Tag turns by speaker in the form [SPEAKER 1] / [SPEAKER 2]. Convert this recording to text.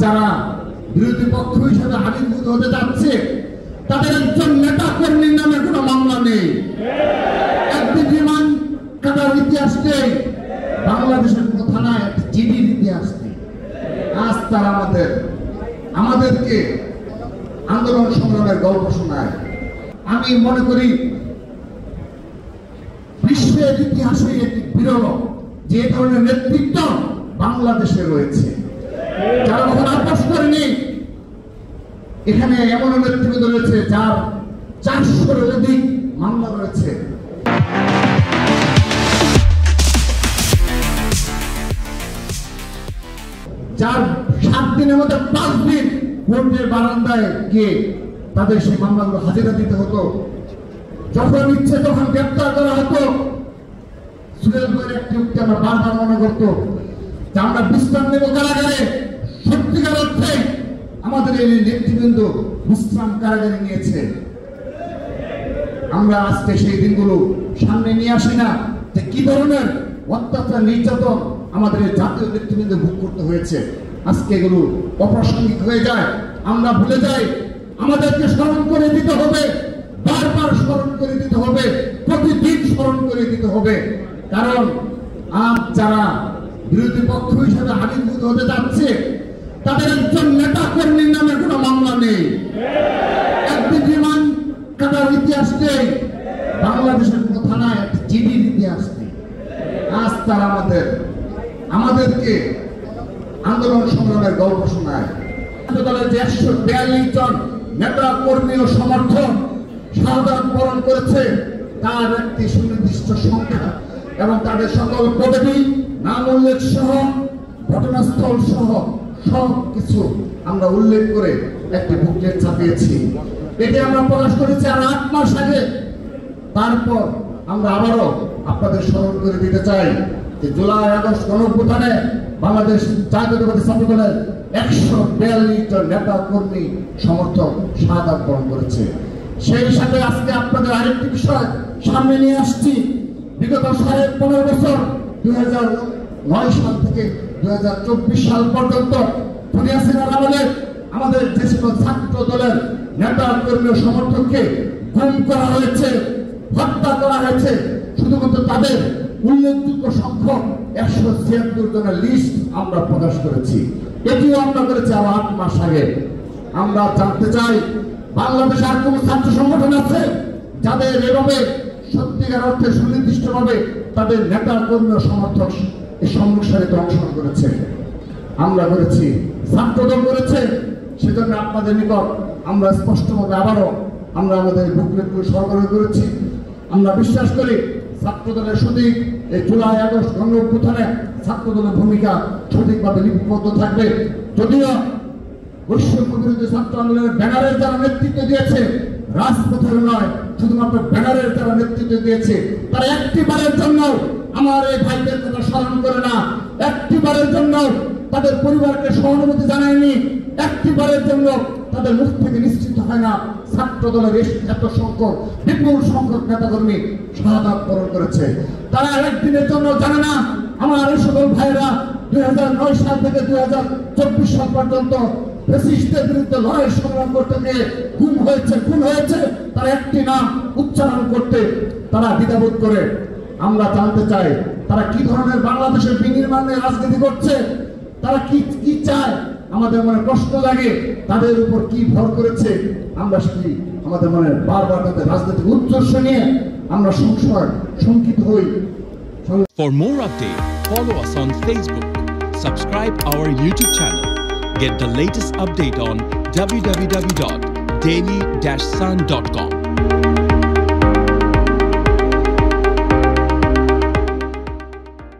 [SPEAKER 1] যারা বিরোধী পক্ষ হিসেবে আবির্ভূত হতে যাচ্ছে তাদের একজন নেতা কর্মীর নামে কোনো মামলা নেই, একটি বিমান কাটার ইতিহাস নেই, বাংলাদেশের কোনো থানায় একটি জিডির ইতিহাস নেই। আজ তারা আমাদেরকে আন্দোলন সংগ্রামের গল্প শোনায়। আমি মনে করি বিশ্বের ইতিহাসে একটি বিরল যে ধরনের নেতৃত্ব বাংলাদেশে রয়েছে, যারা কখনো আপোষ করেনি। এখানে এমন নেতৃত্ব রয়েছে যার 400-এর অধিক মামলা রয়েছে। যার 7 দিনের মধ্যে 5 দিন কোর্টের বারান্দায় গিয়ে তাদের সেই মামলাগুলো হাজিরা দিতে হতো। যখন ইচ্ছে তখন গ্রেপ্তার করা হতো। সুরেল ভাইয়ের একটি উক্তি আমরা বারবার মনে করতো যে আমরা বিশ্রাম নেব কারাগারে। সত্যিকার অর্থে আমাদের এই নেতৃবৃন্দ বিশ্রাম কারাগারে নিয়েছে। আমরা আজকে সেই দিনগুলো সামনে নিয়ে আসি না যে কি ধরনের অত্যাচার নির্যাতন আমাদের এই জাতীয় নেতৃবৃন্দ ভোগ করতে হয়েছে। আজকে এগুলো অপ্রাসঙ্গিক হয়ে যায়, আমরা ভুলে যাই। আমাদেরকে স্মরণ করে দিতে হবে, বারবার স্মরণ করে দিতে হবে, প্রতিদিন স্মরণ করে দিতে হবে। কারণ আজ যারা বিরোধী পক্ষ হিসেবে আবির্ভূত হতে যাচ্ছে তাদের একজন নেতা কর্মীর নামে কোনো মামলা নেই, একটি বিমান কাটার ইতিহাস নেই, বাংলাদেশের কোনো থানায় একটি জিডির ইতিহাস নেই। আজ তারা আমাদেরকে আন্দোলন সংগ্রামের গল্প শোনায়। দলের যে 142 জন নেতা কর্মী ও সমর্থক শাহাদাত বরণ করেছে তার একটি সুনির্দিষ্ট সংখ্যা এবং তাদের সকল পদবি, নাম উল্লেখ সহ, ঘটনাস্থল সহ সব কিছু আমরা উল্লেখ করে একটি বুকলেট ছাপিয়েছি। এটি আমরা প্রকাশ করেছি আর 8 মাস আগে। তারপর আমরা আবারও আপনাদের স্মরণ করে দিতে চাই যে জুলাই আগস্ট গণঅভ্যুত্থানে বাংলাদেশ জাতীয়তাবাদী ছাত্র দলের 142 জন নেতা কর্মী সমর্থক শাহাদাত বরণ করেছে। সেই সাথে আজকে আপনাদের আরেকটি বিষয় সামনে নিয়ে আসছি। বিগত 15.5 বছর 2009 সাল থেকে 2024 সাল পর্যন্ত দুনিয়া সিনার আমলে আমাদের যে সকল ছাত্র দলের নেতা কর্মী সমর্থককে গুম করা হয়েছে, হত্যা করা হয়েছে, শুধুমাত্র তাদের উল্লেখযোগ্য সংখ্যক 176 জনের লিস্ট আমরা প্রকাশ করেছি। এটিও আমরা করেছি আরো 8 মাস আগে। আমরা জানতে চাই বাংলাদেশে আর কোন ছাত্র সংগঠন আছে যাদের এভাবে সত্যিকার অর্থে সুনির্দিষ্টভাবে তাদের নেতা কর্মী সমর্থক এই সংঘর্ষে অংশগ্রহণ করেছে? আমরা করেছি, ছাত্রদল করেছে। সেজন্য আপনাদের নিকট আমরা স্পষ্টভাবে আবারও আমরা আমাদের বুকলেটগুলো সরবরাহ করেছি। আমরা বিশ্বাস করি ছাত্রদলের সঠিক এই জুলাই আগস্ট গণঅভ্যুত্থানে ছাত্রদলের ভূমিকা সঠিকভাবে লিপিবদ্ধ থাকবে। যদিও বৈষম্য বিরোধী ছাত্র আন্দোলনের ব্যানারের যারা নেতৃত্ব দিয়েছে, রাজপথের নয়, শুধুমাত্র ব্যানারের যারা নেতৃত্ব দিয়েছে, তারা একটিবারের জন্য আমার এই ভাইদের কথা স্মরণ করে না, একটিবারের জন্য তাদের পরিবারকে সহানুভূতি জানায়নি, একটিবারের জন্য তাদের মুখ থেকে নিশ্চিত হয় না ছাত্র দলের এত সংখ্যক বিপুল সংখ্যক নেতাকর্মী শাহাদাত বরণ করেছে। তারা একদিনের জন্য জানে না আমার এই সকল ভাইরা 2009 সাল থেকে 2024 সাল পর্যন্ত ফ্যাসিস্টদের বিরুদ্ধে লড়াই সংগ্রাম করতে গিয়ে খুন হয়েছে, তারা একটি নাম উচ্চারণ করতে তারা দ্বিধাবোধ করে। আমরা জানতে চাই তারা কি ধরনের বাংলাদেশের বিনির্মাণের রাজনীতি করছে, তারা কি চায়। আমাদের মনে প্রশ্ন লাগে তাদের উপর কি ভর করেছে। আমরা সেটি আমাদের মনে বারবার তাদের রাজনৈতিক উদ্দেশ্য নিয়ে আমরা শঙ্কিত হই।
[SPEAKER 2] For more updates, follow us on Facebook, subscribe our YouTube channel, get the latest update on www.daily-sun.com.